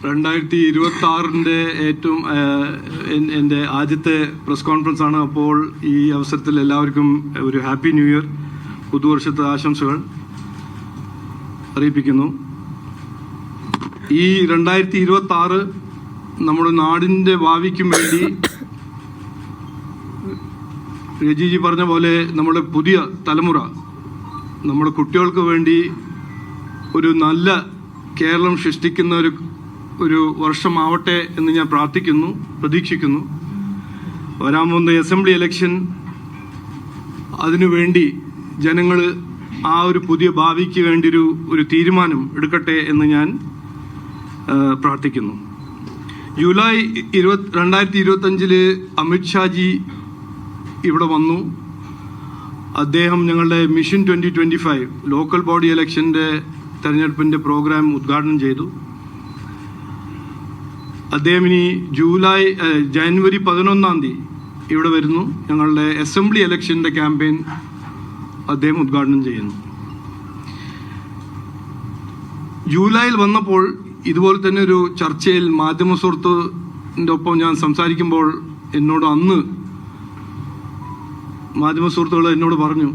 2026 ഏറ്റവും എൻ്റെ ആദ്യത്തെ പ്രസ് കോൺഫറൻസ് ആണ്. അപ്പോൾ ഈ അവസരത്തിൽ എല്ലാവർക്കും ഒരു ഹാപ്പി ന്യൂ ഇയർ, പുതുവർഷത്തെ ആശംസകൾ അറിയിപ്പിക്കുന്നു. ഈ 2026 നമ്മുടെ നാടിൻ്റെ ഭാവിക്കും വേണ്ടി രജിജി പറഞ്ഞ പോലെ നമ്മുടെ പുതിയ തലമുറ, നമ്മുടെ കുട്ടികൾക്ക് വേണ്ടി ഒരു നല്ല കേരളം സൃഷ്ടിക്കുന്ന ഒരു വർഷമാവട്ടെ എന്ന് ഞാൻ പ്രാർത്ഥിക്കുന്നു, പ്രതീക്ഷിക്കുന്നു. വരാൻ പോകുന്ന അസംബ്ലി ഇലക്ഷൻ, അതിനുവേണ്ടി ജനങ്ങൾ ആ ഒരു പുതിയ ഭാവിക്ക് വേണ്ടി ഒരു തീരുമാനം എടുക്കട്ടെ എന്ന് ഞാൻ പ്രാർത്ഥിക്കുന്നു. ജൂലൈ 2025 അമിത്ഷാജി ഇവിടെ വന്നു. അദ്ദേഹം ഞങ്ങളുടെ മിഷൻ 2025 ലോക്കൽ ബോഡി ഇലക്ഷൻ്റെ തെരഞ്ഞെടുപ്പിൻ്റെ പ്രോഗ്രാം ഉദ്ഘാടനം ചെയ്തു. അദ്ദേഹം ഇനി ജനുവരി 11 ഇവിടെ വരുന്നു. ഞങ്ങളുടെ അസംബ്ലി ഇലക്ഷൻ്റെ ക്യാമ്പയിൻ അദ്ദേഹം ഉദ്ഘാടനം ചെയ്യുന്നു. ജൂലൈയിൽ വന്നപ്പോൾ ഇതുപോലെ തന്നെ ഒരു ചർച്ചയിൽ മാധ്യമ സുഹൃത്തിൻ്റെ ഒപ്പം ഞാൻ സംസാരിക്കുമ്പോൾ എന്നോട് അന്ന് മാധ്യമ സുഹൃത്തുക്കൾ എന്നോട് പറഞ്ഞു,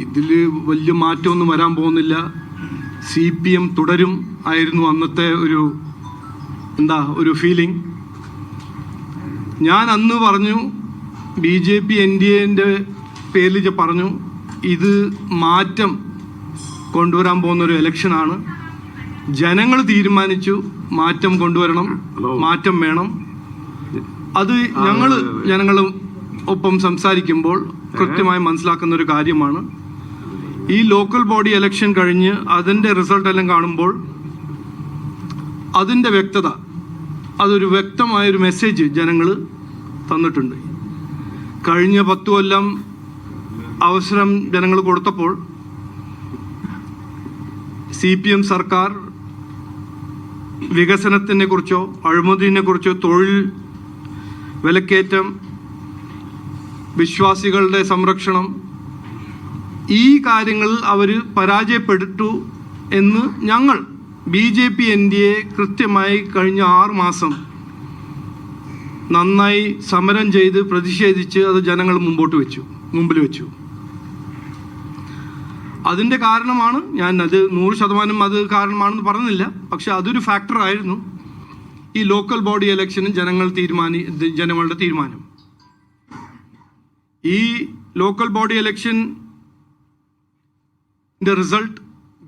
ഇതിൽ വലിയ മാറ്റമൊന്നും വരാൻ പോകുന്നില്ല, CPM തുടരും ആയിരുന്നു അന്നത്തെ ഒരു ഫീലിംഗ്. ഞാൻ അന്ന് പറഞ്ഞു, BJP NDAൻ്റെ പേരിൽ പറഞ്ഞു, ഇത് മാറ്റം കൊണ്ടുവരാൻ പോകുന്ന ഒരു ഇലക്ഷനാണ്. ജനങ്ങൾ തീരുമാനിച്ചു മാറ്റം കൊണ്ടുവരണം, മാറ്റം വേണം. അത് ജനങ്ങളും ഒപ്പം സംസാരിക്കുമ്പോൾ കൃത്യമായി മനസ്സിലാക്കുന്ന ഒരു കാര്യമാണ്. ഈ ലോക്കൽ ബോഡി ഇലക്ഷൻ കഴിഞ്ഞ് അതിൻ്റെ റിസൾട്ട് എല്ലാം കാണുമ്പോൾ അതിൻ്റെ വ്യക്തത, അതൊരു വ്യക്തമായൊരു മെസ്സേജ് ജനങ്ങൾ തന്നിട്ടുണ്ട്. കഴിഞ്ഞ 10 കൊല്ലം അവസരം ജനങ്ങൾ കൊടുത്തപ്പോൾ CPM സർക്കാർ വികസനത്തിനെ കുറിച്ചോ അഴിമതിനെ കുറിച്ചോ തൊഴിൽ വിലക്കയറ്റം, വിശ്വാസികളുടെ സംരക്ഷണം, ഈ കാര്യങ്ങളിൽ അവർ പരാജയപ്പെട്ടു എന്ന് ഞങ്ങൾ BJP NDA കൃത്യമായി കഴിഞ്ഞ 6 മാസം നന്നായി സമരം ചെയ്ത് പ്രതിഷേധിച്ച് അത് ജനങ്ങൾ മുമ്പിൽ വെച്ചു. അതിൻ്റെ കാരണമാണ്, ഞാൻ അത് 100% അത് കാരണമാണെന്ന് പറഞ്ഞില്ല, പക്ഷെ അതൊരു ഫാക്ടർ ആയിരുന്നു ഈ ലോക്കൽ ബോഡി ഇലക്ഷനും ജനങ്ങളുടെ തീരുമാനം. ഈ ലോക്കൽ ബോഡി ഇലക്ഷൻ്റെ റിസൾട്ട്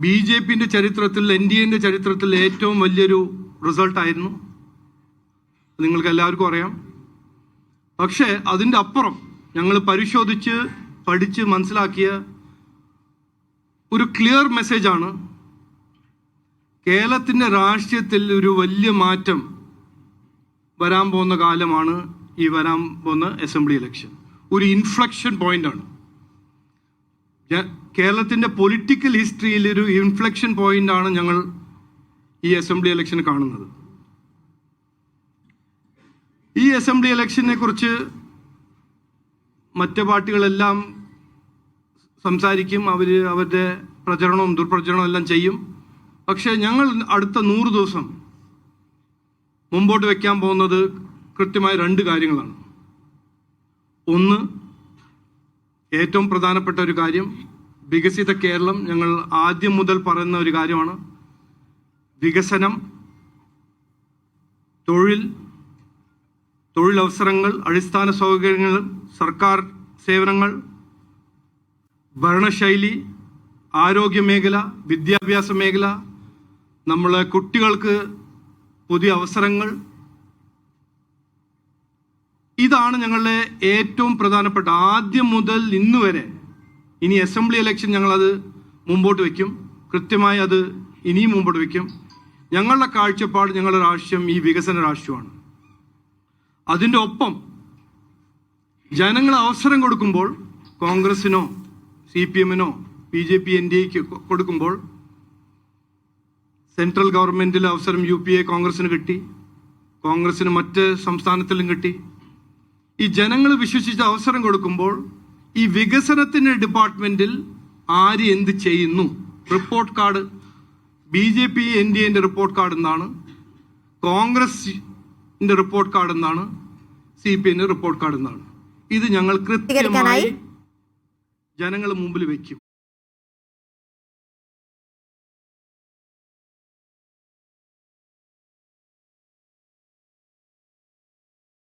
BJPൻ്റെ ചരിത്രത്തിൽ, NDAൻ്റെ ചരിത്രത്തിൽ ഏറ്റവും വലിയൊരു റിസൾട്ടായിരുന്നു. നിങ്ങൾക്ക് എല്ലാവർക്കും അറിയാം. പക്ഷേ അതിൻ്റെ അപ്പുറം ഞങ്ങൾ പരിശോധിച്ച് പഠിച്ച് മനസ്സിലാക്കിയ ഒരു ക്ലിയർ മെസ്സേജാണ്, കേരളത്തിൻ്റെ രാഷ്ട്രീയത്തിൽ ഒരു വലിയ മാറ്റം വരാൻ പോകുന്ന കാലമാണ് ഈ വരാൻ പോകുന്ന അസംബ്ലി ഇലക്ഷൻ. ഒരു ഇൻഫ്ലക്ഷൻ പോയിന്റാണ്. കേരളത്തിൻ്റെ പൊളിറ്റിക്കൽ ഹിസ്റ്ററിയിൽ ഒരു ഇൻഫ്ലക്ഷൻ പോയിന്റാണ് ഞങ്ങൾ ഈ അസംബ്ലി ഇലക്ഷൻ കാണുന്നത്. ഈ അസംബ്ലി ഇലക്ഷനെ കുറിച്ച് മറ്റ് പാർട്ടികളെല്ലാം സംസാരിക്കും, അവരുടെ പ്രചരണവും ദുർപ്രചരണവും എല്ലാം ചെയ്യും. പക്ഷേ ഞങ്ങൾ അടുത്ത 100 ദിവസം മുമ്പോട്ട് വയ്ക്കാൻ പോകുന്നത് കൃത്യമായ 2 കാര്യങ്ങളാണ്. ഒന്ന്, ഏറ്റവും പ്രധാനപ്പെട്ട ഒരു കാര്യം, വികസിത കേരളം. ഞങ്ങൾ ആദ്യം മുതൽ പറയുന്ന ഒരു കാര്യമാണ്. വികസനം, തൊഴിലവസരങ്ങൾ, അടിസ്ഥാന സൗകര്യങ്ങൾ, സർക്കാർ സേവനങ്ങൾ, ഭരണശൈലി, ആരോഗ്യ മേഖല, വിദ്യാഭ്യാസ മേഖല, നമ്മളെ കുട്ടികൾക്ക് പുതിയ അവസരങ്ങൾ, ഇതാണ് ഞങ്ങളുടെ ഏറ്റവും പ്രധാനപ്പെട്ട. ആദ്യം മുതൽ ഇന്ന് വരെ, ഇനി അസംബ്ലി ഇലക്ഷൻ ഞങ്ങളത് മുമ്പോട്ട് വയ്ക്കും, കൃത്യമായി അത് ഇനിയും മുമ്പോട്ട് വയ്ക്കും. ഞങ്ങളുടെ കാഴ്ചപ്പാട്, ഞങ്ങളുടെ രാഷ്ട്രീയം ഈ വികസന രാഷ്ട്രീയമാണ്. അതിൻ്റെ ഒപ്പം ജനങ്ങൾ അവസരം കൊടുക്കുമ്പോൾ, കോൺഗ്രസിനോ CPMനോ BJP NDAക്ക് കൊടുക്കുമ്പോൾ, സെൻട്രൽ ഗവൺമെൻറ്റിൽ അവസരം UPA കോൺഗ്രസിന് കിട്ടി, കോൺഗ്രസിന് മറ്റ് സംസ്ഥാനത്തിലും കിട്ടി. ഈ ജനങ്ങൾ വിശ്വസിച്ച് അവസരം കൊടുക്കുമ്പോൾ ഈ വികസനത്തിൻ്റെ ഡിപ്പാർട്ട്മെൻറ്റിൽ ആര് എന്ത് ചെയ്യുന്നു, റിപ്പോർട്ട് കാർഡ് BJP NDAന്റെ റിപ്പോർട്ട് കാർഡ് എന്നാണ്, കോൺഗ്രസിന്റെ റിപ്പോർട്ട് കാർഡ് എന്നാണ്, CPIന്റെ റിപ്പോർട്ട് കാർഡ് എന്നാണ്. ഇത് ഞങ്ങൾ കൃത്യമായി ജനങ്ങളുടെ മുമ്പിൽ വെക്കും.